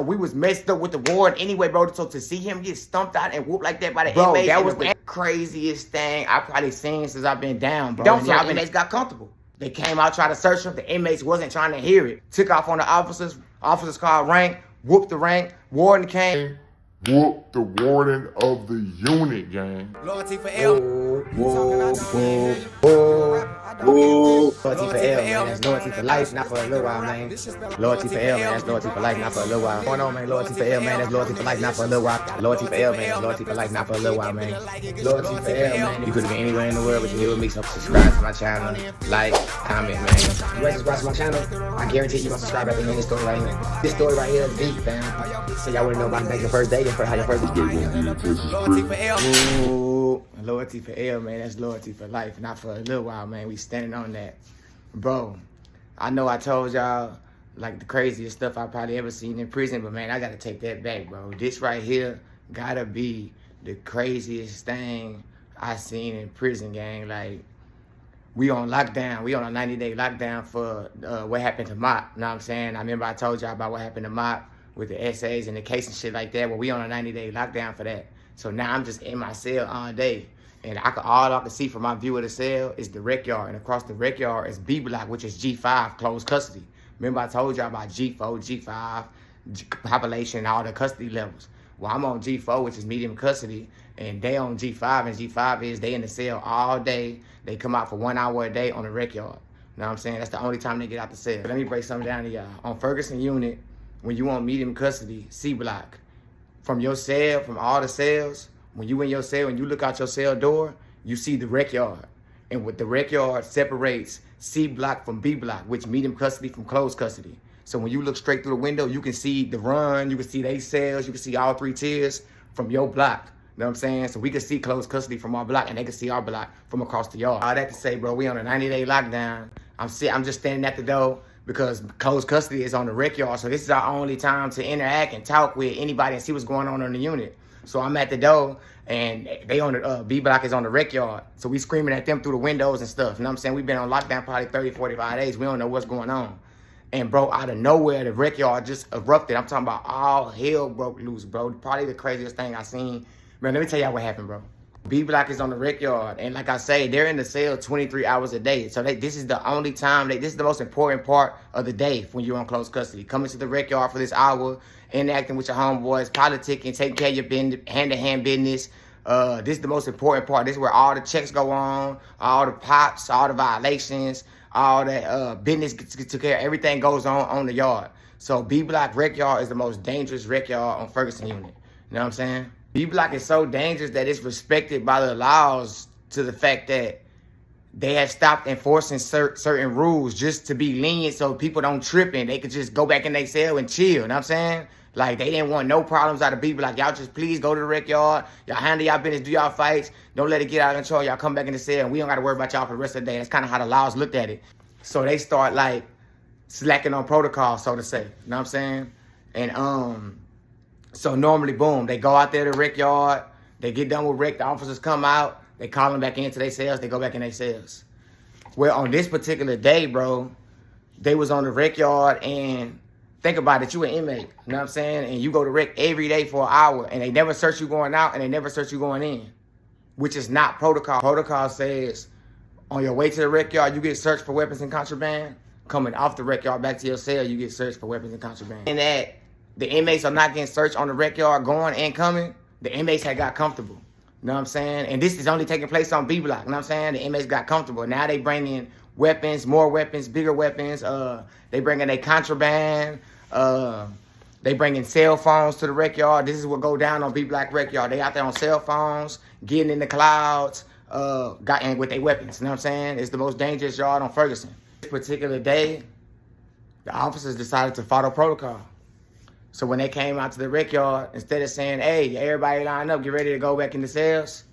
We was messed up with the Warden anyway, bro. So to see him get stumped out and whooped like that by the inmates, that was the craziest thing I probably seen since I've been down, bro. Don't y'all inmates got comfortable. They came out, tried to search him. The inmates wasn't trying to hear it. Took off on the officers. Officers called rank, whooped the rank. Warden came. Whoop the warden of the unit, gang. Loyalty for L. Loyalty for L, man. That's loyalty for life, not for a little while, man. Loyalty for L, man. That's loyalty for life, not for a little while. Going on, man. Loyalty for L, man. That's loyalty for life, not for a little while. Loyalty for L, man. That's loyalty for life, not for a little while, man. Loyalty for L, man. You could have been anywhere in the world, but you're here with me, so subscribe to my channel, like, comment, man. You ready to subscribe to my channel? I guarantee you gonna subscribe after the end of this story right here. This story right here is deep, fam. So y'all wanna know about your first day and how your first day Loyalty for L. Ooh, loyalty for L, man. That's loyalty for life, not for a little while, man. We standing on that. Bro, I know I told y'all, like, the craziest stuff I probably ever seen in prison, but, man, I got to take that back, bro. This right here got to be the craziest thing I seen in prison, gang. Like, we on lockdown. We on a 90-day lockdown for what happened to Mop. You know what I'm saying? I remember I told y'all about what happened to Mop with the essays and the case and shit like that. Well, we on a 90-day lockdown for that. So now I'm just in my cell all day. And all I can see from my view of the cell is the rec yard. And across the rec yard is B block, which is G5, closed custody. Remember I told y'all about G4, G5, population, all the custody levels. Well, I'm on G4, which is medium custody, and they on G5, and G5 is they in the cell all day. They come out for 1 hour a day on the rec yard. You know what I'm saying? That's the only time they get out the cell. Let me break something down to y'all. On Ferguson unit, when you on medium custody, C block, from your cell, from all the cells, when you in your cell and you look out your cell door, you see the rec yard. And what the rec yard separates C block from B block, which medium custody from closed custody. So when you look straight through the window, you can see the run, you can see they cells, you can see all 3 tiers from your block. You know what I'm saying? So we can see closed custody from our block and they can see our block from across the yard. All that to say, bro, we on a 90-day lockdown. I'm just standing at the door because closed custody is on the rec yard. So this is our only time to interact and talk with anybody and see what's going on in the unit. So I'm at the door, and they on the B block is on the rec yard. So we screaming at them through the windows and stuff. You know what I'm saying? We've been on lockdown probably 30, 45 days. We don't know what's going on. And, bro, out of nowhere, the rec yard just erupted. I'm talking about all hell broke loose, bro. Probably the craziest thing I seen. Man, let me tell y'all what happened, bro. B block is on the rec yard. And like I say, they're in the cell 23 hours a day. So this is the only time, this is the most important part of the day when you're on close custody. Coming to the rec yard for this hour, interacting with your homeboys, politicking, taking care of your business, hand-to-hand business. This is the most important part. This is where all the checks go on, all the pops, all the violations, all that business gets took care of. Everything goes on the yard. So B block rec yard is the most dangerous rec yard on Ferguson unit. You know what I'm saying? B block is so dangerous that it's respected by the laws to the fact that they have stopped enforcing certain rules just to be lenient so people don't trip and they could just go back in their cell and chill. You know what I'm saying? Like, they didn't want no problems out of B block. Y'all just please go to the rec yard. Y'all handle y'all business, do y'all fights. Don't let it get out of control. Y'all come back in the cell and we don't got to worry about y'all for the rest of the day. That's kind of how the laws looked at it. So they start, like, slacking on protocol, so to say. You know what I'm saying? And, so normally, boom, they go out there to the rec yard. They get done with rec. The officers come out. They call them back into their cells. They go back in their cells. Well, on this particular day, bro, they was on the rec yard and think about it. You an inmate, you know what I'm saying? And you go to rec every day for an hour. And they never search you going out and they never search you going in, which is not protocol. Protocol says on your way to the rec yard, you get searched for weapons and contraband. Coming off the rec yard back to your cell, you get searched for weapons and contraband. And that the inmates are not getting searched on the rec yard going and coming. The inmates had got comfortable. You know what I'm saying? And this is only taking place on B block. You know what I'm saying? The inmates got comfortable. Now they bring in weapons, more weapons, bigger weapons. They bring in their contraband. They bring in cell phones to the rec yard. This is what go down on B block rec yard. They out there on cell phones, getting in the clouds, got in with their weapons. You know what I'm saying? It's the most dangerous yard on Ferguson. This particular day, the officers decided to follow protocol. So when they came out to the rec yard, instead of saying, hey, everybody line up, get ready to go back in the cells,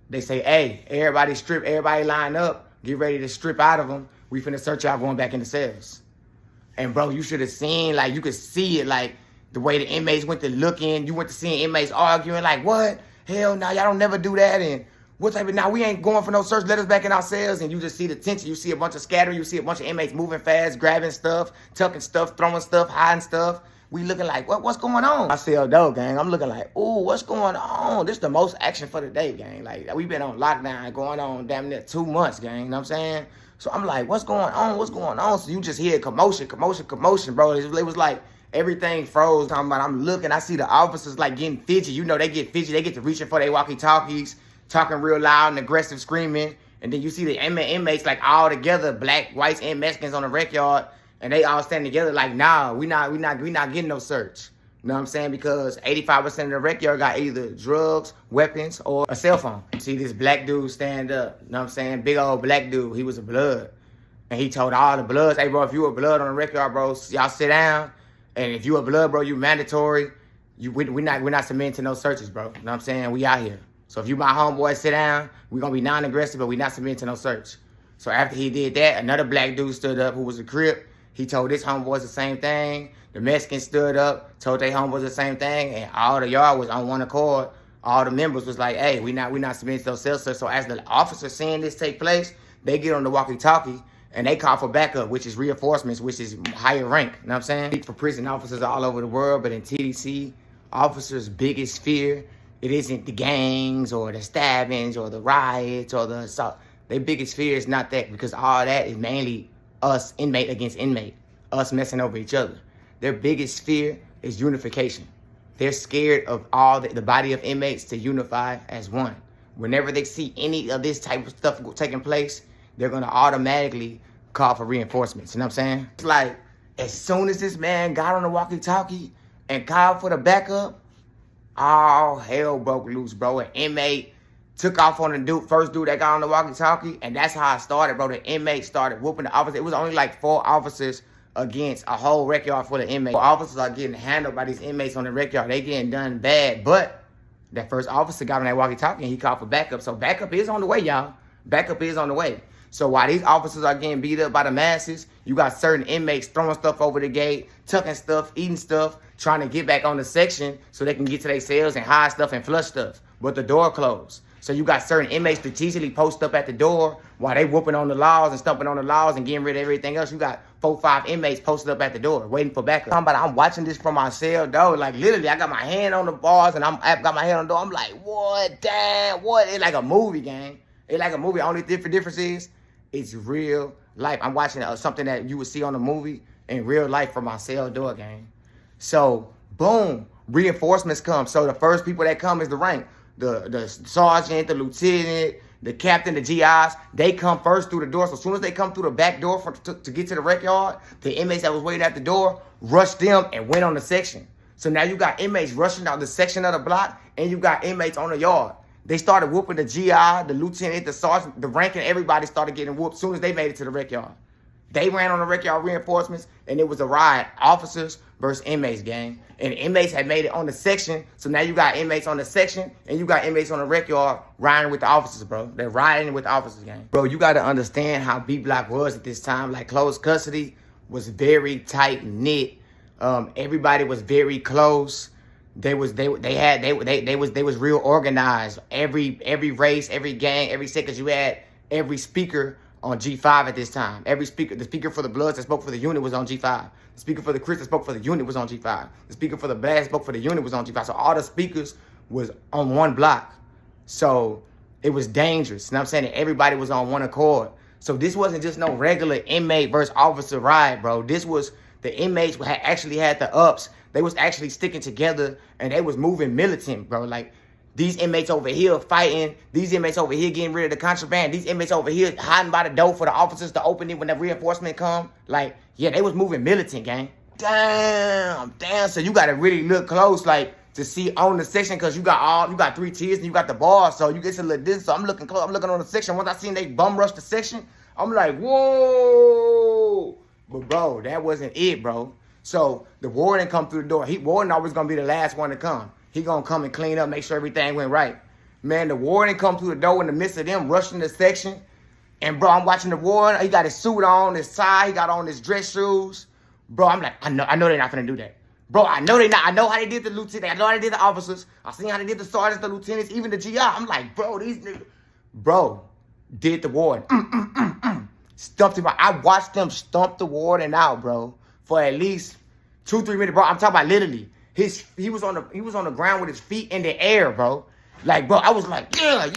they say, hey, everybody strip, everybody line up, get ready to strip out of them. We finna search y'all going back in the cells. And, bro, you should have seen, like, you could see it, like, the way the inmates went to looking. You went to seeing inmates arguing, like, what? Hell no, y'all don't never do that. And what type of, nah, we ain't going for no search. Let us back in our cells. And you just see the tension. You see a bunch of scattering. You see a bunch of inmates moving fast, grabbing stuff, tucking stuff, throwing stuff, hiding stuff. We looking like, what's going on? I see though, gang. I'm looking like, ooh, what's going on? This the most action for the day, gang. Like, we been on lockdown going on damn near 2 months, gang. You know what I'm saying? So I'm like, what's going on? What's going on? So you just hear commotion, bro. It was like everything froze. Talking about, I'm looking, I see the officers like getting fidgety. You know, they get fidgety. They get to reaching for their walkie-talkies, talking real loud and aggressive, screaming. And then you see the inmates like all together, black, whites, and Mexicans on the rec yard. And they all stand together like, nah, we not getting no search. You know what I'm saying? Because 85% of the rec yard got either drugs, weapons, or a cell phone. See this black dude stand up. You know what I'm saying? Big old black dude. He was a blood. And he told all the bloods, hey, bro, if you a blood on the rec yard, bro, y'all sit down. And if you a blood, bro, you mandatory. We're not submitting to no searches, bro. You know what I'm saying? We out here. So if you my homeboy, sit down. We're going to be non-aggressive, but we not submitting to no search. So after he did that, another black dude stood up who was a Crip. He told his homeboys the same thing. The Mexicans stood up, told their homeboys the same thing, and all the yard was on one accord. All the members was like, hey, we not submitting to those cell search. So as the officers seeing this take place, they get on the walkie-talkie and they call for backup, which is reinforcements, which is higher rank. You know what I'm saying? For prison officers all over the world, but in TDC, officers' biggest fear, it isn't the gangs or the stabbings or the riots or the assault. Their biggest fear is not that, because all that is mainly us, inmate against inmate, us messing over each other. Their biggest fear is unification. They're scared of all the body of inmates to unify as one. Whenever they see any of this type of stuff taking place, they're going to automatically call for reinforcements. You know what I'm saying? It's like, as soon as this man got on the walkie-talkie and called for the backup, all hell broke loose, bro. An inmate took off on the first dude that got on the walkie-talkie, and that's how I started, bro. The inmates started whooping the officers. It was only like 4 officers against a whole rec yard full of inmates. Officers are getting handled by these inmates on the rec yard. They getting done bad, but that first officer got on that walkie-talkie and he called for backup. So backup is on the way, y'all. Backup is on the way. So while these officers are getting beat up by the masses, you got certain inmates throwing stuff over the gate, tucking stuff, eating stuff, trying to get back on the section so they can get to their cells and hide stuff and flush stuff. But the door closed. So you got certain inmates strategically post up at the door while they whooping on the laws and stumping on the laws and getting rid of everything else. You got 4 or 5 inmates posted up at the door waiting for backup. I'm watching this from my cell, though. Like, literally, I got my hand on the bars and I got my hand on the door. I'm like, what? Damn, what? It's like a movie, gang. It's like a movie. Only difference is it's real life. I'm watching something that you would see on a movie in real life from my cell door, gang. So, boom, reinforcements come. So the first people that come is the rank. The sergeant, the lieutenant, the captain, the GIs, they come first through the door. So as soon as they come through the back door to get to the rec yard, the inmates that was waiting at the door rushed them and went on the section. So now you got inmates rushing out the section of the block, and you got inmates on the yard. They started whooping the GI, the lieutenant, the sergeant, the rank, and everybody started getting whooped as soon as they made it to the rec yard. They ran on the rec yard reinforcements, and it was a riot. Officers versus inmates, gang. And inmates had made it on the section, so now you got inmates on the section, and you got inmates on the rec yard riding with the officers, bro. They're riding with the officers, gang. Bro, you got to understand how B Block was at this time. Like, closed custody was very tight-knit. Everybody was very close. They was real organized. Every race, every gang, every sector, you had every speaker on G5 at this time. The speaker for the Bloods that spoke for the unit was on G5. The speaker for the Crips that spoke for the unit was on G5. The speaker for the Blacks that spoke for the unit was on G5. So all the speakers was on one block. So it was dangerous. You know what I'm saying? And everybody was on one accord. So this wasn't just no regular inmate versus officer riot, bro. This was the inmates actually had the ups. They was actually sticking together and they was moving militant, bro. Like, these inmates over here fighting. These inmates over here getting rid of the contraband. These inmates over here hiding by the door for the officers to open it when the reinforcement come. Like, yeah, they was moving militant, gang. Damn. So you got to really look close, like, to see on the section, because you got 3 tiers and you got the bars. So you get to look this. So I'm looking close. I'm looking on the section. Once I seen they bum rush the section, I'm like, whoa. But, bro, that wasn't it, bro. So the warden come through the door. Warden always going to be the last one to come. He going to come and clean up, make sure everything went right. Man, the warden come through the door in the midst of them rushing the section. And, bro, I'm watching the warden. He got his suit on, his tie. He got on his dress shoes. Bro, I'm like, I know they're not going to do that. Bro, I know they're not. I know how they did the lieutenant. I know how they did the officers. I seen how they did the sergeants, the lieutenants, even the GI. I'm like, bro, these niggas. Bro, did the warden. Stumped him out. I watched them stump the warden out, bro, for at least 2-3 minutes, bro. I'm talking about literally. He was on the ground with his feet in the air, bro. Like, bro, I was like, yeah,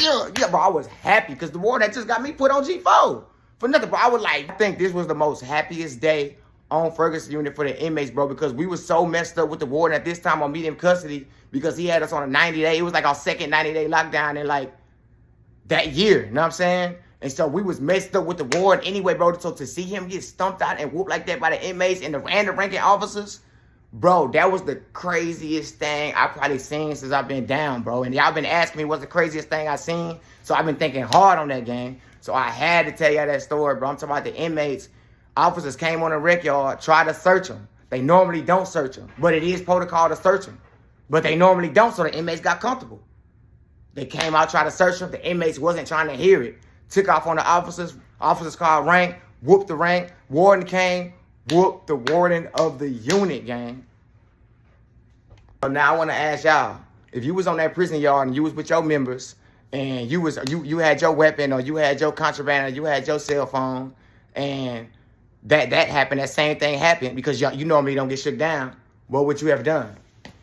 bro. I was happy because the warden that just got me put on G4 for nothing, bro. I was like, I think this was the most happiest day on Ferguson unit for the inmates, bro, because we was so messed up with the warden at this time on medium custody because he had us on a 90-day. It was like our second 90-day lockdown in like that year, you know what I'm saying? And so we was messed up with the warden anyway, bro. So to see him get stumped out and whooped like that by the inmates and the ranking officers, bro, that was the craziest thing I probably seen since I've been down, bro. And y'all been asking me what's the craziest thing I seen. So I've been thinking hard on that game. So I had to tell y'all that story, bro. I'm talking about the inmates. Officers came on the rec yard, tried to search them. They normally don't search them, but it is protocol to search them. But they normally don't, so the inmates got comfortable. They came out, tried to search them. The inmates wasn't trying to hear it. Took off on the officers. Officers called rank, whooped the rank. Warden came, whooped the warden of the unit, gang. So now I want to ask y'all, if you was on that prison yard and you was with your members and you had your weapon or you had your contraband or you had your cell phone and that happened, that same thing happened because you normally don't get shook down, what would you have done?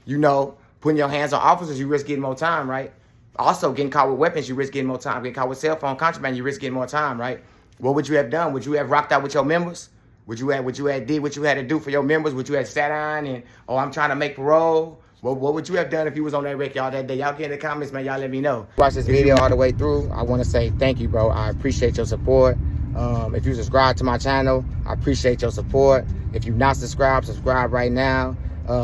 You know, putting your hands on officers, you risk getting more time, right? Also, getting caught with weapons, you risk getting more time. Getting caught with cell phone contraband, you risk getting more time, right? What would you have done? Would you have rocked out with your members? Would you have did what you had to do for your members? Would you have sat on and, oh, I'm trying to make parole? What would you have done if you was on that rec y'all that day? Y'all get in the comments, man. Y'all let me know. Watch this video all the way through. I want to say thank you, bro. I appreciate your support. If you subscribe to my channel, I appreciate your support. If you're not subscribed, subscribe right now.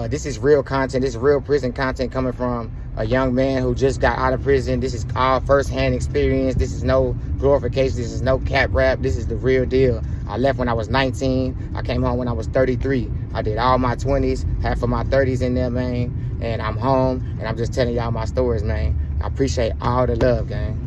This is real content. This is real prison content coming from a young man who just got out of prison. This is all first-hand experience. This is no glorification. This is no cap rap. This is the real deal. I left when I was 19. I came home when I was 33. I did all my 20s, half of my 30s in there, man. And I'm home, and I'm just telling y'all my stories, man. I appreciate all the love, gang.